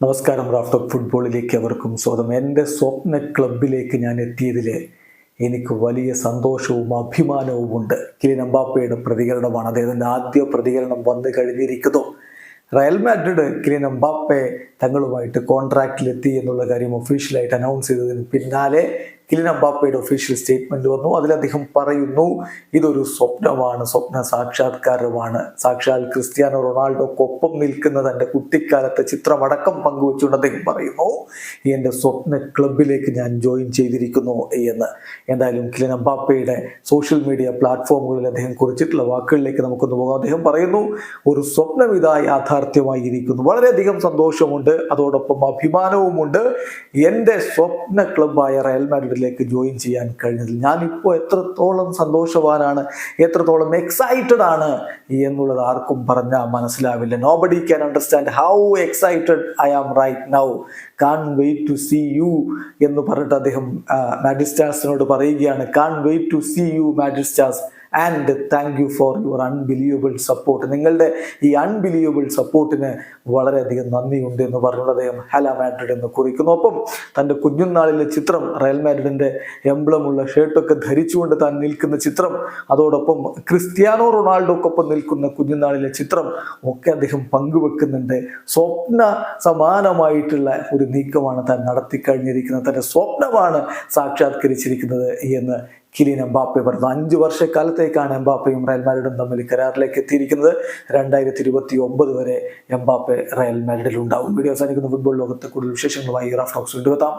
നമസ്കാരം. Raft of ഫുട്ബോളിലേക്ക് അവർക്കും സ്വാഗതം. എൻ്റെ സ്വപ്ന ക്ലബിലേക്ക് ഞാൻ എത്തിയതിൽ എനിക്ക് വലിയ സന്തോഷവും അഭിമാനവുമുണ്ട്. കിലിൻ എംബാപ്പയുടെ പ്രതികരണമാണ്. അദ്ദേഹത്തിൻ്റെ ആദ്യ പ്രതികരണം വന്നു കഴിഞ്ഞിരിക്കുന്നു. റയൽ മാഡ്രിഡ് കിലിൻ എംബാപ്പെ തങ്ങളുമായിട്ട് കോൺട്രാക്റ്റിലെത്തി എന്നുള്ള കാര്യം ഒഫീഷ്യലായിട്ട് അനൗൺസ് ചെയ്തതിന് പിന്നാലെ കിലിൻ എംബാപ്പയുടെ ഒഫീഷ്യൽ സ്റ്റേറ്റ്മെന്റ് വന്നു. അതിലദ്ദേഹം പറയുന്നു, ഇതൊരു സ്വപ്നമാണ്, സ്വപ്ന സാക്ഷാത്കാരമാണ്. സാക്ഷാൽ ക്രിസ്ത്യാനോ റൊണാൾഡോക്കൊപ്പം നിൽക്കുന്ന തൻ്റെ കുട്ടിക്കാലത്തെ ചിത്രമടക്കം പങ്കുവെച്ചുകൊണ്ട് അദ്ദേഹം പറയുന്നു, എൻ്റെ സ്വപ്ന ക്ലബിലേക്ക് ഞാൻ ജോയിൻ ചെയ്തിരിക്കുന്നു എന്ന്. എന്തായാലും കിലിൻ എംബാപ്പയുടെ സോഷ്യൽ മീഡിയ പ്ലാറ്റ്ഫോമുകളിൽ അദ്ദേഹം കുറിച്ചിട്ടുള്ള വാക്കുകളിലേക്ക് നമുക്കൊന്ന് പോകാം. അദ്ദേഹം പറയുന്നു, ഒരു സ്വപ്നം ഇതാ യാഥാർത്ഥ്യമായിരിക്കുന്നു. വളരെയധികം സന്തോഷമുണ്ട്, അതോടൊപ്പം അഭിമാനവുമുണ്ട്. എൻ്റെ സ്വപ്ന ക്ലബായ റയൽ മാഡ്രിഡിലേക്ക് ജോയിൻ ചെയ്യാൻ കഴിഞ്ഞതിൽ ഞാനിപ്പോൾ എത്രത്തോളം സന്തോഷവാനാണ്, എത്രത്തോളം എക്സൈറ്റഡ് ആണ് എന്നുള്ളത് ആർക്കും പറഞ്ഞാൽ മനസ്സിലാവില്ല. Nobody can understand how excited I am right now. Can't wait to see you എന്ന് പറഞ്ഞിട്ട് അദ്ദേഹം മാഡ്രിഡ് സ്റ്റാർസിനോട് പറയുകയാണ്, can't wait to see you Madrid stars and thank you for your unbelievable support. നിങ്ങളുടെ ഈ അൺബിലീവബിൾ സപ്പോർട്ടിന് വളരെയധികം നന്ദിയുണ്ട് എന്ന് പറഞ്ഞുകൊണ്ട് അദ്ദേഹം ഹല മാഡ്രിഡ് എന്ന് കുറിക്കുന്നു. ഒപ്പം തൻ്റെ കുഞ്ഞുനാളിലെ ചിത്രം, റയൽ മാഡ്രിഡിൻ്റെ എംബ്ലമുള്ള ഷർട്ടൊക്കെ ധരിച്ചുകൊണ്ട് താൻ നിൽക്കുന്ന ചിത്രം, അതോടൊപ്പം ക്രിസ്ത്യാനോ റൊണാൾഡോക്കൊപ്പം നിൽക്കുന്ന കുഞ്ഞുനാളിലെ ചിത്രം ഒക്കെ അദ്ദേഹം പങ്കുവെക്കുന്നുണ്ട്. സ്വപ്ന സമാനമായിട്ടുള്ള ഒരു നീക്കമാണ് താൻ നടത്തിക്കഴിഞ്ഞിരിക്കുന്നത്. തൻ്റെ സ്വപ്നമാണ് സാക്ഷാത്കരിച്ചിരിക്കുന്നത് എന്ന് കിലിൻ എംബാപ്പെ പറഞ്ഞു. 5 വർഷക്കാലത്തേക്കാണ് എംബാപ്പയും റയൽ മാഡ്രിഡും തമ്മിൽ കരാറിലേക്ക് എത്തിയിരിക്കുന്നത്. 2029 വരെ എംബാപ്പെ റയൽ മാഡ്രിഡിൽ ഉണ്ടാവും. വീഡിയോ അവസാനിക്കുന്ന ഫുട്ബോൾ ലോകത്തെ കൂടുതൽ വിശേഷങ്ങളുമായി റാഫ്റ്റ് ടോക്സ് വീണ്ടും എത്താം.